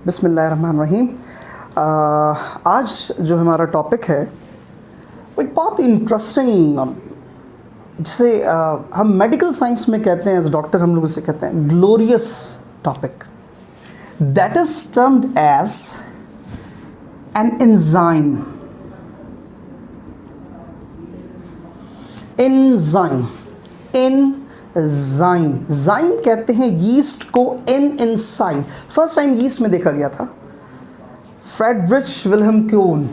बिस्मिल्लाहिर्रहमानिर्रहीम। आज जो हमारा टॉपिक है वो एक बहुत इंटरेस्टिंग, जिसे हम मेडिकल साइंस में कहते हैं, एज डॉक्टर हम लोग उसे कहते हैं glorious topic, that is termed as an enzyme. Zyme कहते हैं यीस्ट को इनसाइड। फर्स्ट टाइम यीस्ट में देखा गया था फ्रेडरिच विल्हेम कोन।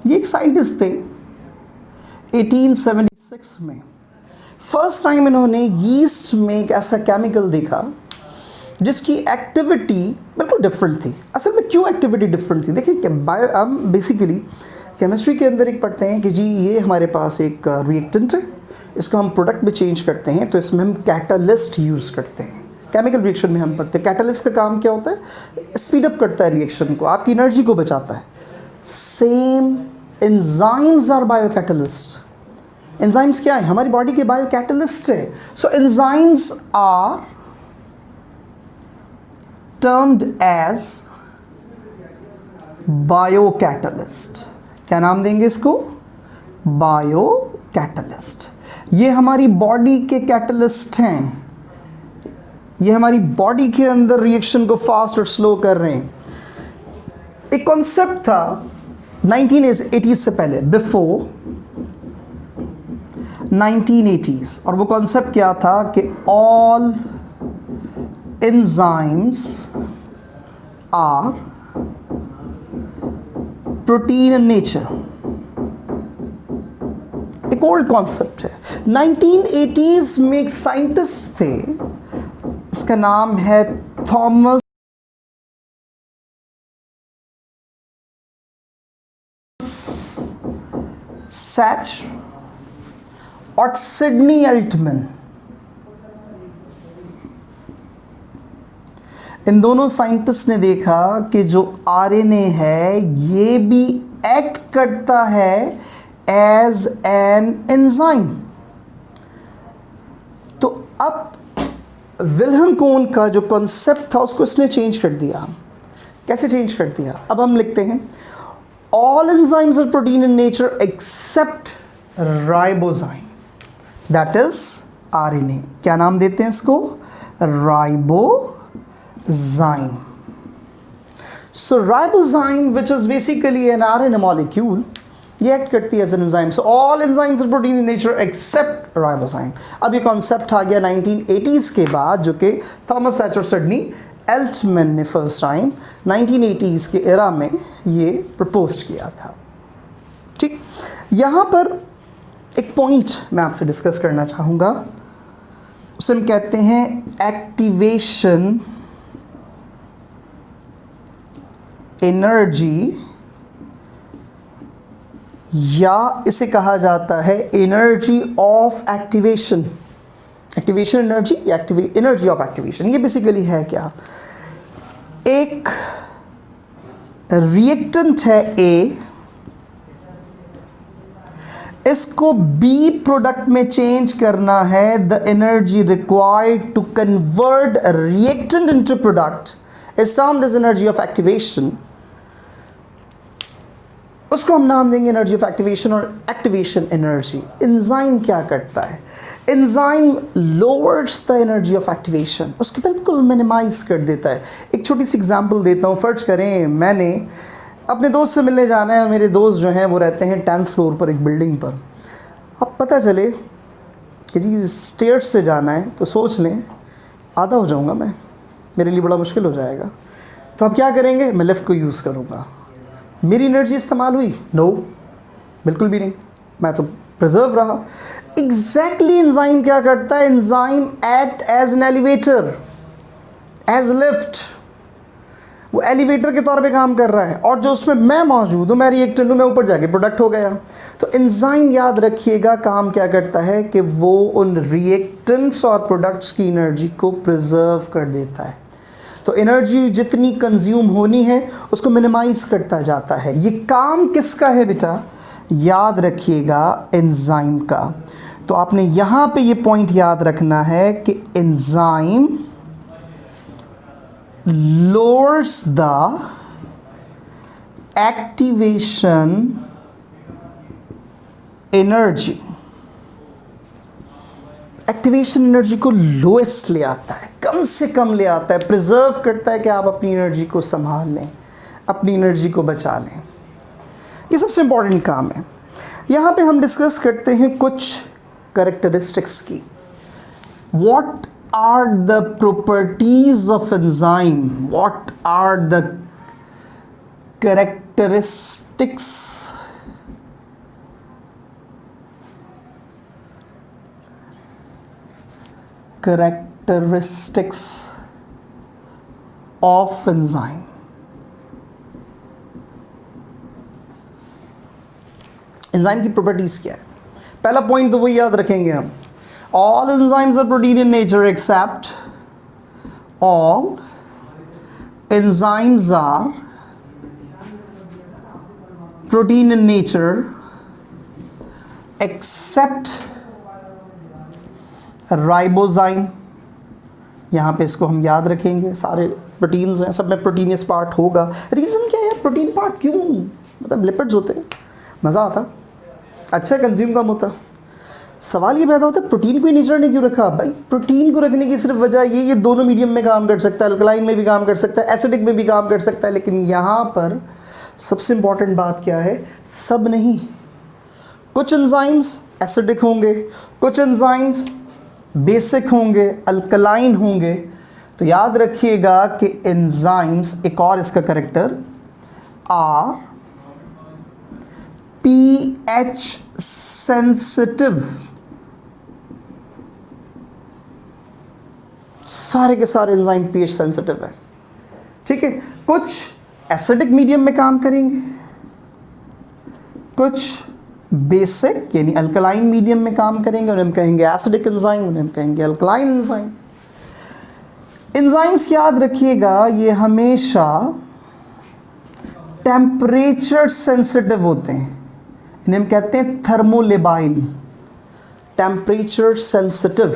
ये एक साइंटिस्ट थे। 1876 में फर्स्ट टाइम इन्होंने यीस्ट में एक ऐसा केमिकल देखा जिसकी एक्टिविटी बिल्कुल डिफरेंट थी। असल में क्यों एक्टिविटी डिफरेंट थी? देखिए हम बेसिकली केमिस्ट्री के अंदर एक पढ़ते हैं कि जी ये हमारे पास एक रिएक्टेंट है, इसको हम प्रोडक्ट में चेंज करते हैं तो इसमें हम कैटालिस्ट यूज़ करते हैं। केमिकल रिएक्शन में हम पढ़ते हैं कैटालिस्ट का काम क्या होता है? स्पीड अप करता है रिएक्शन को, आपकी एनर्जी को बचाता है। Same enzymes are biocatalyst. Enzymes क्या है? हमारी बॉडी के बायो कैटालिस्ट है। So enzymes are termed as biocatalyst. क्या नाम देंगे इसको? बायोकैटलिस्ट। ये हमारी बॉडी के कैटलिस्ट हैं। ये हमारी बॉडी के अंदर रिएक्शन को फास्ट और स्लो कर रहे हैं। एक कॉन्सेप्ट था 1980s से पहले, बिफोर 1980s, और वो कॉन्सेप्ट क्या था कि all enzymes are protein in nature। एक ओल्ड कॉन्सेप्ट है। 1980s में एक साइंटिस्ट थे, इसका नाम है थॉमस सैच और सिडनी अल्टमैन। इन दोनों साइंटिस्ट ने देखा कि जो आरएनए है ये भी एक्ट करता है एज एन एंजाइम। तो अब विल्हेम कोन का जो कॉन्सेप्ट था उसको इसने चेंज कर दिया। कैसे चेंज कर दिया? अब हम लिखते हैं all enzymes are protein in nature except ribozyme, that is RNA. क्या नाम देते हैं इसको? Ribozyme. So ribozyme, which is basically an RNA molecule, ये एक्ट करती है as an enzyme. So all enzymes are protein in nature except ribozyme. अब ये कॉन्सेप्ट आ गया 1980s के बाद, जो कि थॉमस सैच और सिडनी एल्टमैन ने फर्स्ट टाइम 1980s के एरा में ये प्रपोज किया था। ठीक, यहाँ पर एक पॉइंट मैं आपसे डिस्कस करना चाहूँगा, उसे हम कहते हैं एक्टिवेशन एनर्जी, या इसे कहा जाता है energy of activation. Activation energy या एनर्जी ऑफ एक्टिवेशन। ये बेसिकली है क्या? एक रिएक्टेंट है ए, इसको बी प्रोडक्ट में चेंज करना है। The energy required to convert reactant into product is termed as energy of activation. उसको हम नाम देंगे एनर्जी ऑफ एक्टिवेशन और एक्टिवेशन एनर्जी। एंजाइम क्या करता है? Enzyme lowers the energy of activation, उसको बिल्कुल मिनिमाइज कर देता है। एक छोटी सी एग्जांपल देता हूँ। फर्ज करें मैंने अपने दोस्त से मिलने जाना है, और मेरे दोस्त जो हैं वो रहते हैं 10th फ्लोर पर एक बिल्डिंग पर। अब पता चले कि जी स्टेयर्स से जाना है, तो सोच लें आधा हो जाऊँगा मैं, मेरे लिए बड़ा मुश्किल हो जाएगा। तो अब क्या करेंगे? मैं लिफ्ट को यूज़ करूँगा। मेरी एनर्जी इस्तेमाल हुई? नो, बिल्कुल भी नहीं, मैं तो प्रिजर्व रहा। एग्जैक्टली एंजाइम क्या करता है? Enzyme act as an elevator, as lift. वो एलिवेटर के तौर पे काम कर रहा है, और जो उसमें मैं मौजूद हूँ, मैं रिएक्टेंट हूँ, मैं ऊपर जाके प्रोडक्ट हो गया। तो एंजाइम याद रखिएगा काम क्या करता है कि वो उन रिएक्टेंट्स और प्रोडक्ट्स की एनर्जी को प्रिजर्व कर देता है। तो एनर्जी जितनी कंज्यूम होनी है उसको मिनिमाइज करता जाता है। ये काम किसका है बेटा? याद रखिएगा एंजाइम का। तो आपने यहाँ पे ये पॉइंट याद रखना है कि enzyme lowers the activation energy. Activation energy को लोएस्ट ले आता है, कम से कम ले आता है, प्रिजर्व करता है कि आप अपनी एनर्जी को संभाल लें, अपनी एनर्जी को बचा लें। ये सबसे इंपॉर्टेंट काम है। यहाँ पे हम डिस्कस करते हैं कुछ कैरेक्टरिस्टिक्स की। What are the properties of enzyme, what are the characteristics of enzyme। Enzyme की प्रॉपर्टीज क्या है? पहला पॉइंट तो वही याद रखेंगे हम, all enzymes are protein in nature except, all enzymes are protein in nature except ribozyme. यहाँ पे इसको हम याद रखेंगे, सारे प्रोटीन्स हैं, सब में प्रोटीनियस पार्ट होगा। रीज़न क्या है यार, प्रोटीन पार्ट क्यों, मतलब लिपिड्स होते हैं, मज़ा आता, अच्छा कंज्यूम कम होता। सवाल ये पैदा होता है प्रोटीन को ही नेचर ने क्यों रखा? भाई प्रोटीन को रखने की सिर्फ वजह ये दोनों मीडियम में काम कर सकता है, अल्कलाइन में भी काम कर सकता है, एसिडिक में भी काम कर सकता है। लेकिन यहाँ पर सबसे इंपॉर्टेंट बात क्या है, सब नहीं। कुछ एंजाइम्स एसिडिक होंगे, कुछ एंजाइम्स बेसिक होंगे, अल्कलाइन होंगे। तो याद रखिएगा कि एंजाइम्स, एक और इसका करेक्टर, आर पीएच सेंसिटिव। सारे के सारे एंजाइम पीएच सेंसिटिव है, ठीक है। कुछ एसिडिक मीडियम में काम करेंगे, कुछ बेसिक यानी अल्कलाइन मीडियम में काम करेंगे, उन्हें हम कहेंगे एसिडिक एंजाइम, उन्हें हम कहेंगे अल्कलाइन एंजाइम। एंजाइम्स याद रखिएगा ये हमेशा टेम्परेचर सेंसिटिव होते हैं, इन्हें हम कहते हैं थर्मोलेबाइल, टेम्परेचर सेंसिटिव।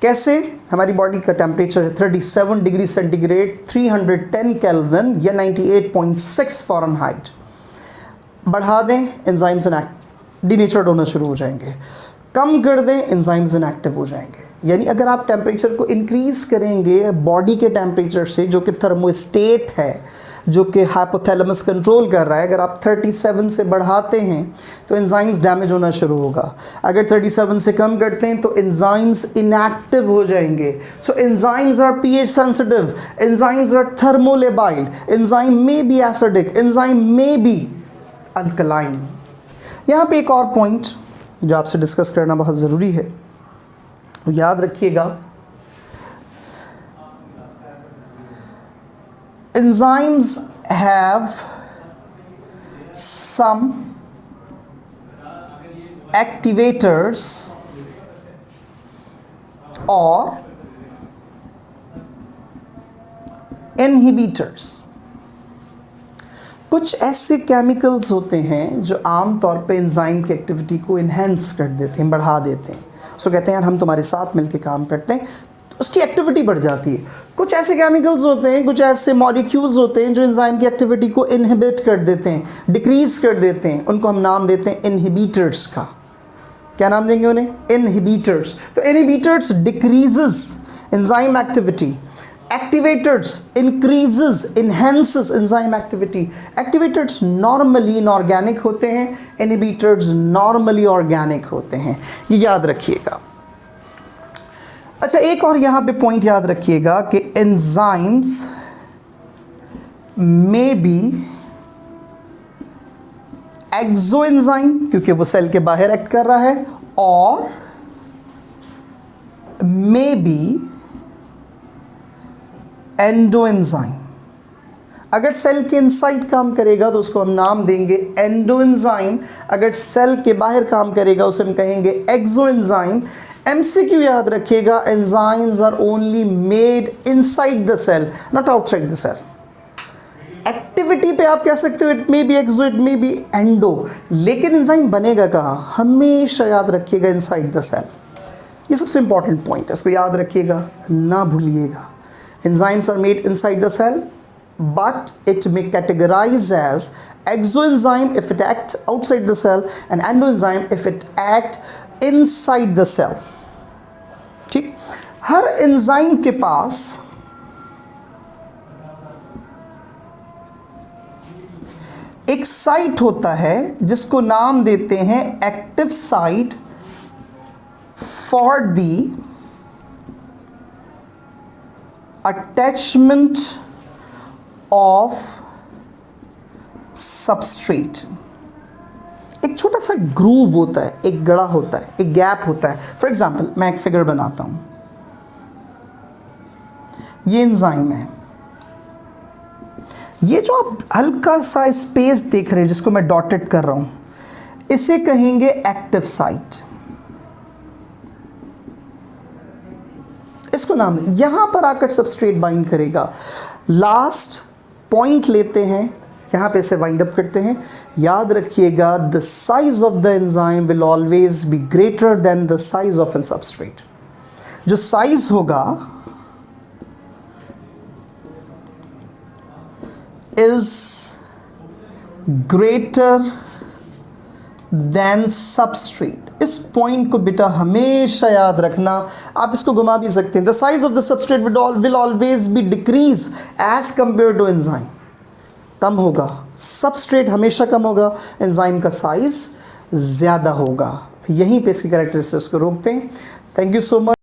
कैसे? हमारी बॉडी का टेम्परेचर है 37 डिग्री सेंटीग्रेड, 310 केल्विन या 98.6 फ़ारेनहाइट। बढ़ा दें एंजाइम्स डिनेचर्ड होना शुरू हो जाएंगे, कम कर दें एंजाइम्स इनएक्टिव हो जाएंगे। यानी अगर आप टेम्परेचर को इंक्रीज करेंगे बॉडी के टेम्परेचर से, जो कि थर्मोस्टेट है, जो कि हाइपोथैलेमस कंट्रोल कर रहा है, अगर आप 37 से बढ़ाते हैं तो एंजाइम्स डैमेज होना शुरू होगा। अगर 37 से कम करते हैं तो एंजाइम्स इनएक्टिव हो जाएंगे। So enzymes are pH sensitive, enzymes are thermolabile, enzyme में बी एसिडिक, एंजाइम में बी अल्कलाइन। यहाँ पे एक और पॉइंट जो आपसे डिस्कस करना बहुत ज़रूरी है, याद रखिएगा, enzymes have some activators or inhibitors। कुछ ऐसे केमिकल्स होते हैं जो आम तौर पे एंजाइम की एक्टिविटी को इन्हेंस कर देते हैं, बढ़ा देते हैं। सो कहते हैं यार हम तुम्हारे साथ मिलके काम करते हैं, उसकी एक्टिविटी बढ़ जाती है। कुछ ऐसे केमिकल्स होते हैं, कुछ ऐसे मॉलिक्यूल्स होते हैं जो एंजाइम की एक्टिविटी को इनहिबिट कर देते हैं, डिक्रीज कर देते हैं। उनको हम नाम देते हैं इनहिबिटर्स का। क्या नाम देंगे उन्हें? इनहिबिटर्स। तो inhibitors decreases enzyme activity, activators increases enhances enzyme activity. Activators normally inorganic होते हैं, इनहिबिटर्स नॉर्मली ऑर्गेनिक होते हैं, ये याद रखिएगा। अच्छा, एक और यहाँ पे पॉइंट याद रखिएगा कि एंजाइम्स में बी एक्सो एंजाइम, क्योंकि वो सेल के बाहर एक्ट कर रहा है, और में बी एंडो एंजाइम। अगर सेल के इनसाइड काम करेगा तो उसको हम नाम देंगे एंडो एंजाइम, अगर सेल के बाहर काम करेगा उसे हम कहेंगे एक्सो एंजाइम। MCQ याद रखिएगा, enzymes are only made inside the cell, not outside the cell. Activity पे आप कह सकते हो it may be exo, it may be endo, लेकिन एंजाइम बनेगा कहाँ? हमेशा याद रखिएगा इनसाइड द सेल। ये सबसे इंपॉर्टेंट पॉइंट है, इसको याद रखिएगा, ना भूलिएगा। Enzymes are made inside the cell, but it may categorize as exoenzyme if it act outside the cell and endoenzyme if it act inside the cell। ठीक, हर enzyme के पास एक साइट होता है जिसको नाम देते हैं active site for the attachment of substrate. एक छोटा सा ग्रूव होता है, एक गड़ा होता है, एक गैप होता है। फॉर एग्जाम्पल मैं एक फिगर बनाता हूं, ये एंजाइम है, ये जो आप हल्का सा स्पेस देख रहे हैं जिसको मैं डॉटेड कर रहा हूं, इसे कहेंगे एक्टिव साइट। इसको नाम, यहां पर आकर सबस्ट्रेट बाइंड करेगा। लास्ट पॉइंट लेते हैं, यहां पे इसे वाइंड अप करते हैं। याद रखिएगा, the size of the enzyme will always be greater than the size of an substrate. जो साइज होगा इज ग्रेटर देन सबस्ट्रेट। इस पॉइंट को बेटा हमेशा याद रखना। आप इसको घुमा भी सकते हैं। The size of the substrate will always be decrease as compare to enzyme. कम होगा, सबस्ट्रेट हमेशा कम होगा, एंजाइम का साइज ज़्यादा होगा। यहीं पे इसकी कैरेक्टरिस्टिक्स को रोकते हैं। Thank you so much.